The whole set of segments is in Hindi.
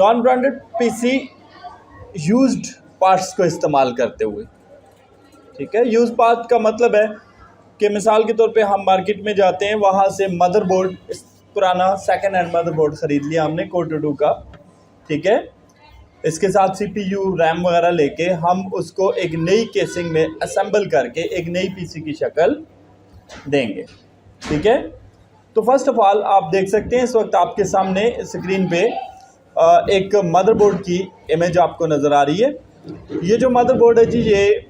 Non branded PC used parts को इस्तेमाल करते हुए, ठीक है। यूज पार्ट का मतलब है कि मिसाल के तौर पे हम मार्केट में जाते हैं, वहाँ से मदरबोर्ड, पुराना सेकेंड हैंड मदरबोर्ड ख़रीद लिया हमने Core2Duo का, ठीक है। इसके साथ CPU रैम वगैरह लेके हम उसको एक नई केसिंग में असेंबल करके एक नई पीसी की शक्ल देंगे, ठीक है। तो फर्स्ट ऑफ ऑल आप देख सकते हैं इस वक्त आपके सामने स्क्रीन पे एक मदरबोर्ड की इमेज आपको नज़र आ रही है। ये जो मदरबोर्ड है जी, ये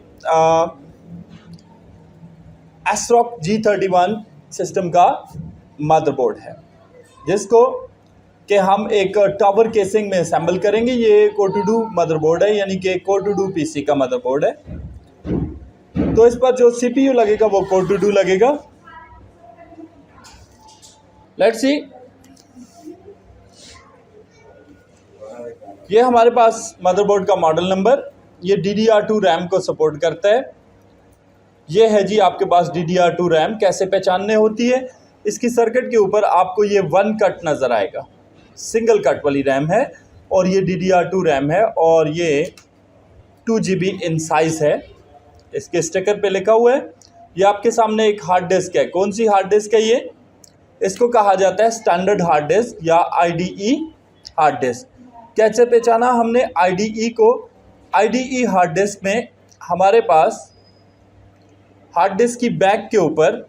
ASRock G31 सिस्टम का मदरबोर्ड है, जिसको कि हम एक टावर केसिंग में असेंबल करेंगे। ये Core2Duo मदरबोर्ड है, यानी कि Core2Duo पीसी का मदरबोर्ड है। तो इस पर जो CPU लगेगा वो Core2Duo लगेगा। लेट्स सी, ये हमारे पास मदरबोर्ड का मॉडल नंबर, ये DDR2 रैम को सपोर्ट करता है। ये है जी आपके पास DDR2 रैम। कैसे पहचानने होती है, इसकी सर्किट के ऊपर आपको ये 1 कट नज़र आएगा, सिंगल कट वाली रैम है, और ये DDR2 रैम है, और ये 2 GB इन साइज़ है। इसके स्टिकर पे लिखा हुआ है। ये आपके सामने एक हार्ड डिस्क है। कौन सी हार्ड डिस्क है ये? इसको कहा जाता है स्टैंडर्ड हार्ड डिस्क या IDE हार्ड डिस्क। कैसे पहचाना हमने IDE को? IDE हार्ड डिस्क में हमारे पास हार्ड डिस्क की बैक के ऊपर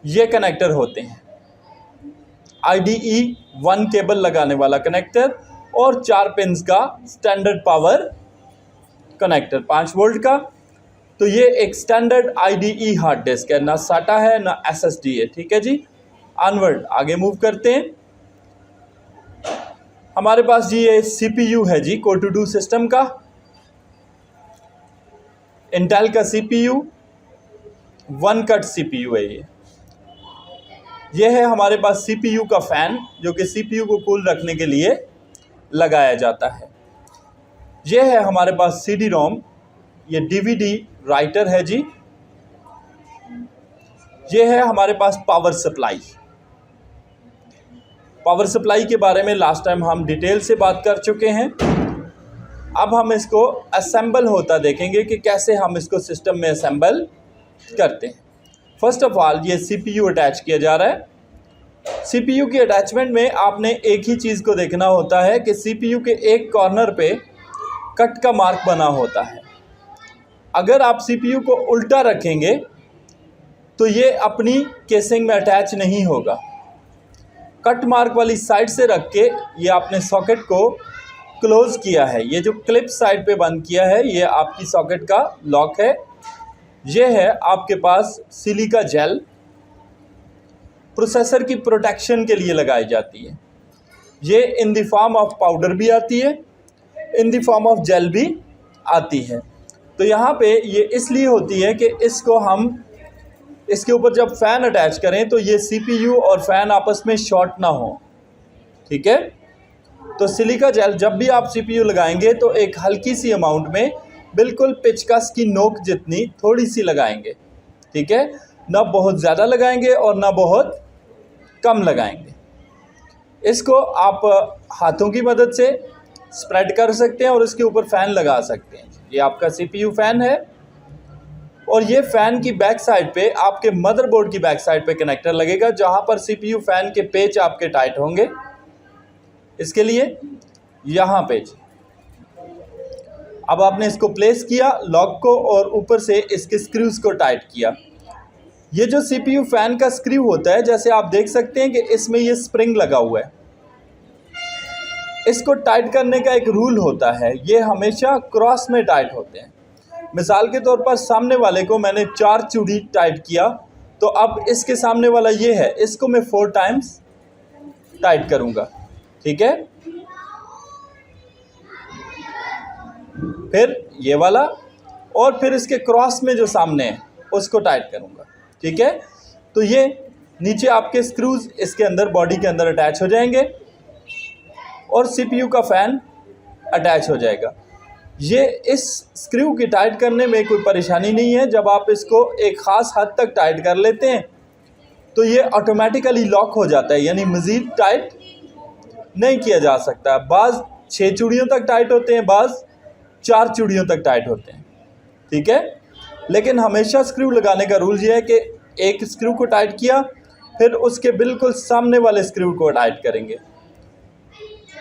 ये कनेक्टर होते हैं, IDE 1 केबल लगाने वाला कनेक्टर और 4 पिन्स का स्टैंडर्ड पावर कनेक्टर 5 वोल्ट का। तो ये एक स्टैंडर्ड IDE हार्ड डिस्क है, ना SATA है ना SSD है, ठीक है जी। ऑनवर्ड आगे मूव करते हैं। हमारे पास जी ये CPU है जी Core2Duo सिस्टम का, इंटेल का CPU, 1 कट CPU है ये है हमारे पास CPU का फ़ैन, जो कि CPU को कूल रखने के लिए लगाया जाता है। ये है हमारे पास CD-ROM, ये DVD राइटर है जी। ये है हमारे पास पावर सप्लाई। पावर सप्लाई के बारे में लास्ट टाइम हम डिटेल से बात कर चुके हैं। अब हम इसको असेंबल होता देखेंगे कि कैसे हम इसको सिस्टम में असेंबल करते हैं। फर्स्ट ऑफ ऑल ये CPU अटैच किया जा रहा है। CPU की अटैचमेंट में आपने एक ही चीज़ को देखना होता है कि CPU के एक कॉर्नर पे कट का मार्क बना होता है। अगर आप CPU को उल्टा रखेंगे तो ये अपनी केसिंग में अटैच नहीं होगा। कट मार्क वाली साइड से रख के ये आपने सॉकेट को क्लोज़ किया है। ये जो क्लिप साइड पे बंद किया है ये आपकी सॉकेट का लॉक है। ये है आपके पास सिलिका जेल, प्रोसेसर की प्रोटेक्शन के लिए लगाई जाती है। ये in the form of powder भी आती है, in the form of gel भी आती है। तो यहाँ पे ये इसलिए होती है कि इसको हम इसके ऊपर जब फ़ैन अटैच करें तो ये CPU और फ़ैन आपस में शॉर्ट ना हो, ठीक है। तो सिलिका जेल जब भी आप CPU लगाएंगे तो एक हल्की सी अमाउंट में, बिल्कुल पिचकस की नोक जितनी थोड़ी सी लगाएंगे, ठीक है। ना बहुत ज़्यादा लगाएंगे और ना बहुत कम लगाएंगे। इसको आप हाथों की मदद से स्प्रेड कर सकते हैं और इसके ऊपर फ़ैन लगा सकते हैं। ये आपका CPU फ़ैन है, और ये फ़ैन की बैक साइड पे आपके मदरबोर्ड की बैक साइड पे कनेक्टर लगेगा, जहाँ पर CPU फ़ैन के पेच आपके टाइट होंगे। इसके लिए यहाँ पे अब आपने इसको प्लेस किया लॉक को, और ऊपर से इसके स्क्रूज़ को टाइट किया। ये जो CPU फ़ैन का स्क्रू होता है, जैसे आप देख सकते हैं कि इसमें ये स्प्रिंग लगा हुआ है। इसको टाइट करने का एक रूल होता है, ये हमेशा क्रॉस में टाइट होते हैं। मिसाल के तौर पर सामने वाले को मैंने 4 चूड़ी टाइट किया, तो अब इसके सामने वाला ये है, इसको मैं 4 टाइम्स टाइट करूँगा, ठीक है। फिर ये वाला, और फिर इसके क्रॉस में जो सामने है उसको टाइट करूँगा, ठीक है। तो ये नीचे आपके स्क्रूज़ इसके अंदर बॉडी के अंदर अटैच हो जाएंगे और CPU का फ़ैन अटैच हो जाएगा। ये इस स्क्रू की टाइट करने में कोई परेशानी नहीं है। जब आप इसको एक ख़ास हद तक टाइट कर लेते हैं तो ये ऑटोमेटिकली लॉक हो जाता है, यानी मज़ीद टाइट नहीं किया जा सकता। बाज़ 6 चूड़ियों तक टाइट होते हैं, बाज़ 4 चूड़ियों तक टाइट होते हैं, ठीक है। लेकिन हमेशा स्क्रू लगाने का रूल ये है कि एक स्क्रू को टाइट किया, फिर उसके बिल्कुल सामने वाले स्क्रू को टाइट करेंगे।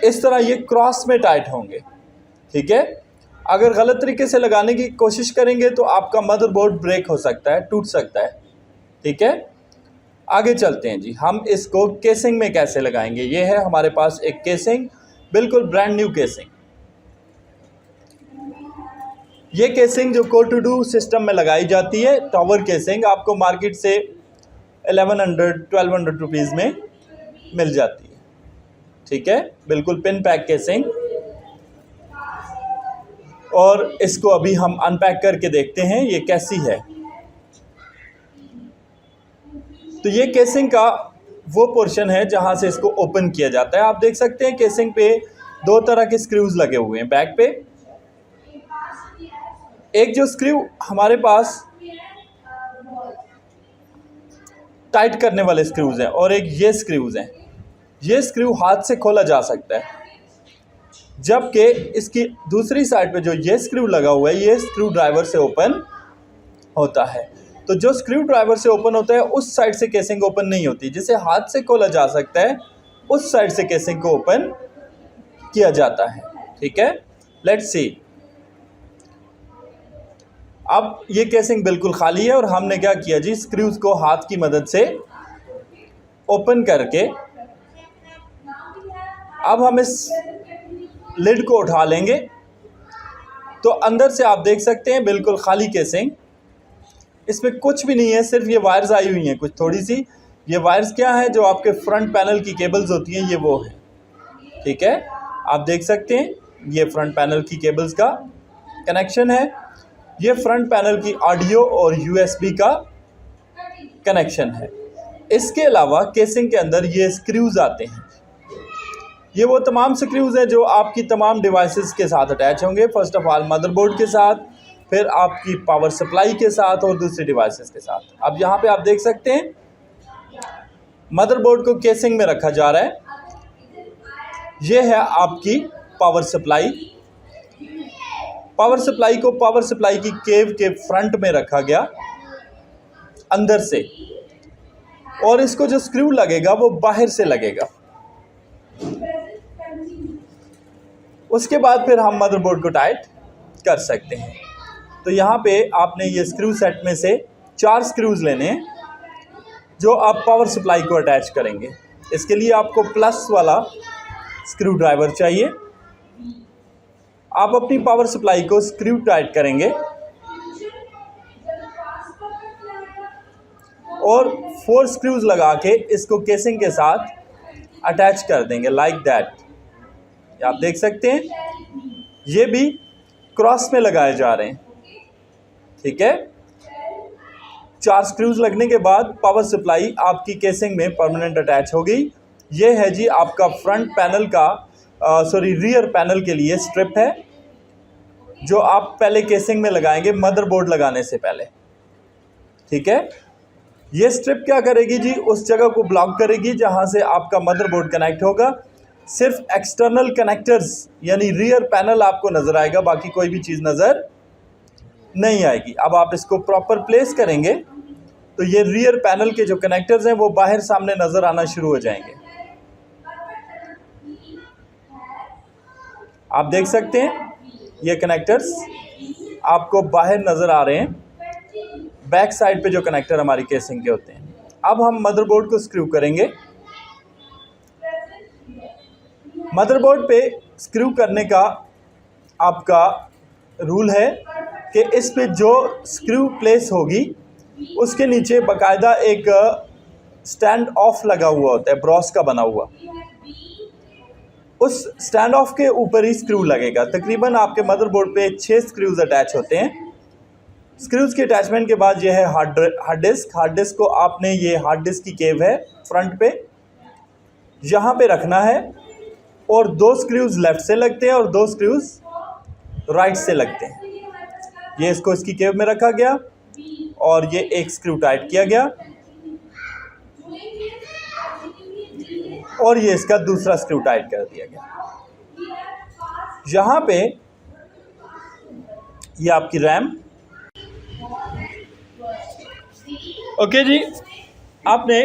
इस तरह ये क्रॉस में टाइट होंगे, ठीक है। अगर गलत तरीके से लगाने की कोशिश करेंगे तो आपका मदरबोर्ड ब्रेक हो सकता है, टूट सकता है, ठीक है। आगे चलते हैं जी, हम इसको केसिंग में कैसे लगाएंगे। ये है हमारे पास एक केसिंग, बिल्कुल ब्रांड न्यू केसिंग। ये केसिंग जो कोर-टू-डू सिस्टम में लगाई जाती है, टॉवर केसिंग, आपको मार्केट से 1100-1200 रुपीज़ में मिल जाती है, ठीक है। बिल्कुल पिन पैक केसिंग। और इसको अभी हम अनपैक करके देखते हैं ये कैसी है। तो ये केसिंग का वो पोर्शन है जहाँ से इसको ओपन किया जाता है। आप देख सकते हैं केसिंग पे 2 तरह के स्क्रूज लगे हुए हैं बैक पे। एक जो स्क्रू हमारे पास टाइट करने वाले स्क्रूज हैं और एक ये स्क्रूज हैं। ये स्क्रू हाथ से खोला जा सकता है, जबकि इसकी दूसरी साइड पे जो ये स्क्रू लगा हुआ है ये स्क्रू ड्राइवर से ओपन होता है। तो जो स्क्रू ड्राइवर से ओपन होता है उस साइड से केसिंग ओपन नहीं होती। जिसे हाथ से खोला जा सकता है उस साइड से केसिंग को ओपन किया जाता है, ठीक है। Let's see. अब ये केसिंग बिल्कुल खाली है और हमने क्या किया जी, स्क्रूज को हाथ की मदद से ओपन करके अब हम इस लिड को उठा लेंगे। तो अंदर से आप देख सकते हैं बिल्कुल खाली केसिंग, इसमें कुछ भी नहीं है, सिर्फ ये वायर्स आई हुई हैं कुछ थोड़ी सी। ये वायर्स क्या है, जो आपके फ्रंट पैनल की केबल्स होती हैं, ये वो है, ठीक है। आप देख सकते हैं ये फ्रंट पैनल की केबल्स का कनेक्शन है, ये फ्रंट पैनल की ऑडियो और यूएसबी का कनेक्शन है। इसके अलावा केसिंग के अंदर ये स्क्रूज आते हैं। ये वो तमाम स्क्रूज हैं जो आपकी तमाम डिवाइसेस के साथ अटैच होंगे। फर्स्ट ऑफ ऑल मदरबोर्ड के साथ, फिर आपकी पावर सप्लाई के साथ और दूसरी डिवाइसेस के साथ। अब यहाँ पे आप देख सकते हैं मदरबोर्ड को केसिंग में रखा जा रहा है। ये है आपकी पावर सप्लाई। पावर सप्लाई को पावर सप्लाई की केव के फ्रंट में रखा गया अंदर से, और इसको जो स्क्रू लगेगा वो बाहर से लगेगा। उसके बाद फिर हम मदरबोर्ड को टाइट कर सकते हैं। तो यहाँ पे आपने ये स्क्रू सेट में से 4 स्क्रूज लेने हैं जो आप पावर सप्लाई को अटैच करेंगे। इसके लिए आपको प्लस वाला स्क्रू ड्राइवर चाहिए। आप अपनी पावर सप्लाई को स्क्रू टाइट करेंगे और 4 स्क्रूज लगा के इसको केसिंग के साथ अटैच कर देंगे, लाइक दैट। आप देख सकते हैं ये भी क्रॉस में लगाए जा रहे हैं, ठीक है। 4 स्क्रूज लगने के बाद पावर सप्लाई आपकी केसिंग में परमानेंट अटैच हो गई। ये है जी आपका फ्रंट पैनल का रियर पैनल के लिए स्ट्रिप है, जो आप पहले केसिंग में लगाएंगे मदरबोर्ड लगाने से पहले, ठीक है। ये स्ट्रिप क्या करेगी जी, उस जगह को ब्लॉक करेगी जहां से आपका मदरबोर्ड कनेक्ट होगा। सिर्फ एक्सटर्नल कनेक्टर्स यानी रियर पैनल आपको नज़र आएगा, बाकी कोई भी चीज़ नज़र नहीं आएगी। अब आप इसको प्रॉपर प्लेस करेंगे तो ये रियर पैनल के जो कनेक्टर्स हैं वो बाहर सामने नज़र आना शुरू हो जाएंगे। आप देख सकते हैं ये कनेक्टर्स आपको बाहर नज़र आ रहे हैं, बैक साइड पे जो कनेक्टर हमारी केसिंग के होते हैं। अब हम मदरबोर्ड को स्क्रू करेंगे। मदरबोर्ड पे स्क्रू करने का आपका रूल है कि इस पे जो स्क्रू प्लेस होगी उसके नीचे बाकायदा एक स्टैंड ऑफ लगा हुआ होता है, ब्रॉस का बना हुआ। उस स्टैंड ऑफ के ऊपर ही स्क्रू लगेगा। तकरीबन आपके मदरबोर्ड पे 6 स्क्रूज अटैच होते हैं। स्क्रूज के अटैचमेंट के बाद ये है हार्ड डिस्क। हार्ड डिस्क को आपने, ये हार्ड डिस्क की केव है फ्रंट पे, यहाँ पे रखना है और 2 स्क्रूज लेफ़्ट से लगते हैं और 2 स्क्रूज राइट से लगते हैं। ये इसको इसकी केव में रखा गया और ये एक स्क्रू टाइट किया गया। और ये इसका दूसरा स्क्रू टाइट कर दिया गया। यहाँ पे ये आपकी रैम। ओके जी, आपने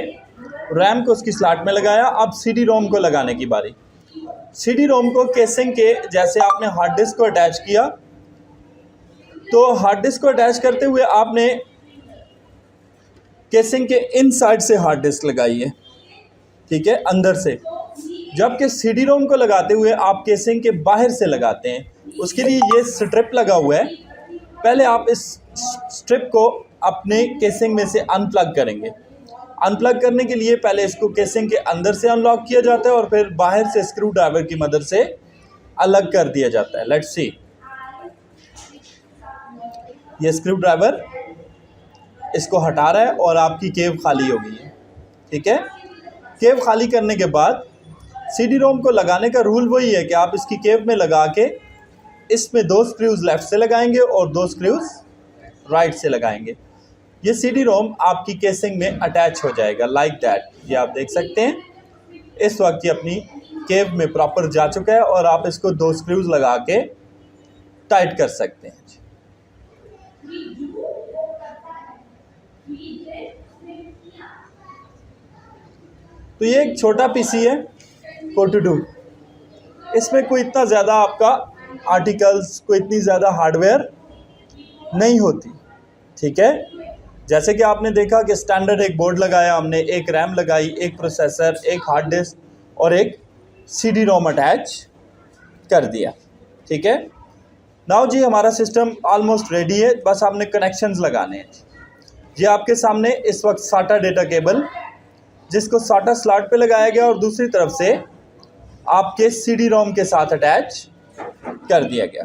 रैम को उसकी स्लॉट में लगाया। अब सीडी रोम को लगाने की बारी। सीडी रोम को केसिंग के जैसे आपने हार्ड डिस्क को अटैच किया, तो हार्ड डिस्क को अटैच करते हुए आपने केसिंग के इनसाइड से हार्ड डिस्क लगाई है, ठीक है, अंदर से। जबकि सीडी रोम को लगाते हुए आप केसिंग के बाहर से लगाते हैं। उसके लिए ये स्ट्रिप लगा हुआ है। पहले आप इस स्ट्रिप को अपने केसिंग में से अनप्लग करेंगे। अनप्लग करने के लिए पहले इसको केसिंग के अंदर से अनलॉक किया जाता है और फिर बाहर से स्क्रू ड्राइवर की मदद से अलग कर दिया जाता है। लेट्स सी, ये स्क्रू ड्राइवर इसको हटा रहा है और आपकी केव खाली हो गई है, ठीक है। केव खाली करने के बाद सीडी रोम को लगाने का रूल वही है कि आप इसकी केव में लगा के इसमें 2 स्क्रूज लेफ़्ट से लगाएंगे और 2 स्क्रूज राइट से लगाएंगे। ये सीडी रोम आपकी केसिंग में अटैच हो जाएगा लाइक दैट। ये आप देख सकते हैं इस वक्त ये अपनी केव में प्रॉपर जा चुका है और आप इसको 2 स्क्रूज लगा के टाइट कर सकते हैं। तो ये एक छोटा पीसी है Core2Duo। इसमें कोई इतना ज़्यादा आपका आर्टिकल्स, कोई इतनी ज़्यादा हार्डवेयर नहीं होती, ठीक है। जैसे कि आपने देखा कि स्टैंडर्ड एक बोर्ड लगाया हमने, एक रैम लगाई, एक प्रोसेसर, एक हार्ड डिस्क और एक सीडी रोम अटैच कर दिया, ठीक है। नाउ जी हमारा सिस्टम ऑलमोस्ट रेडी है, बस आपने कनेक्शंस लगाने हैं। ये आपके सामने इस वक्त साटा डेटा केबल, जिसको साटा स्लॉट पे लगाया गया और दूसरी तरफ से आपके सीडी रोम के साथ अटैच कर दिया गया।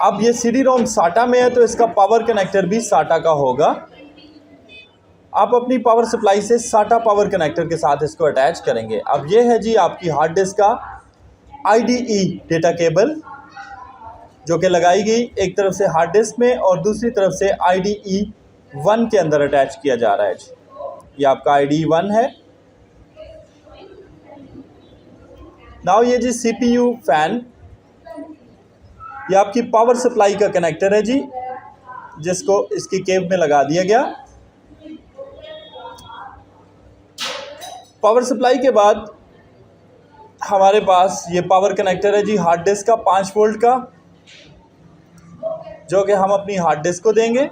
अब ये सीडी रोम साटा में है तो इसका पावर कनेक्टर भी साटा का होगा। आप अपनी पावर सप्लाई से साटा पावर कनेक्टर के साथ इसको अटैच करेंगे। अब ये है जी आपकी हार्ड डिस्क का IDE डेटा केबल, जो कि लगाई गई एक तरफ से हार्ड डिस्क में और दूसरी तरफ से IDE 1 के अंदर अटैच किया जा रहा है जी। ये आपका IDE 1 है। नाउ ये जी CPU फैन, ये आपकी पावर सप्लाई का कनेक्टर है जी, जिसको इसकी केब में लगा दिया गया। पावर सप्लाई के बाद हमारे पास ये पावर कनेक्टर है जी हार्ड डिस्क का 5 वोल्ट का, जो कि हम अपनी हार्ड डिस्क को देंगे।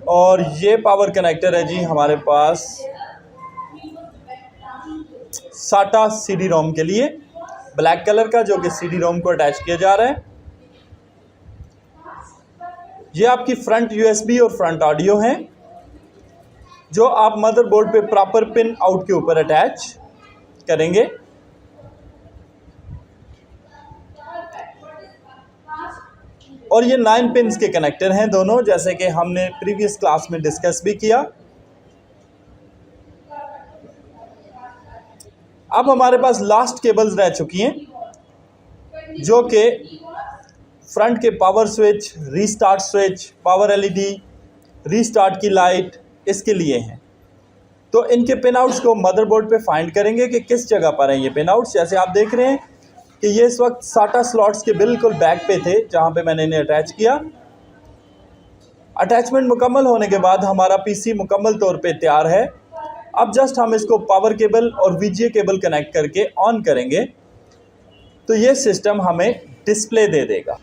और ये पावर कनेक्टर है जी हमारे पास साटा सीडी रोम के लिए, ब्लैक कलर का, जो कि सीडी रोम को अटैच किया जा रहा है। ये आपकी फ्रंट USB और फ्रंट ऑडियो हैं, जो आप मदरबोर्ड पे प्रॉपर पिन आउट के ऊपर अटैच करेंगे। और ये 9 पिन्स के कनेक्टर हैं दोनों, जैसे कि हमने प्रीवियस क्लास में डिस्कस भी किया। अब हमारे पास लास्ट केबल्स रह चुकी हैं, जो कि फ्रंट के power switch, restart switch, power LED, restart की लाइट, इसके लिए हैं। तो इनके पिन आउट्स को मदरबोर्ड पे फाइंड करेंगे कि किस जगह पर हैं ये पिन आउट्स। जैसे आप देख रहे हैं कि ये इस वक्त साटा स्लॉट्स के बिल्कुल बैक पे थे, जहाँ पे मैंने इन्हें अटैच किया। अटैचमेंट मुकम्मल होने के बाद हमारा PC मुकम्मल तौर पे तैयार है। अब जस्ट हम इसको पावर केबल और VGA केबल कनेक्ट करके ऑन करेंगे तो ये सिस्टम हमें डिस्प्ले दे देगा।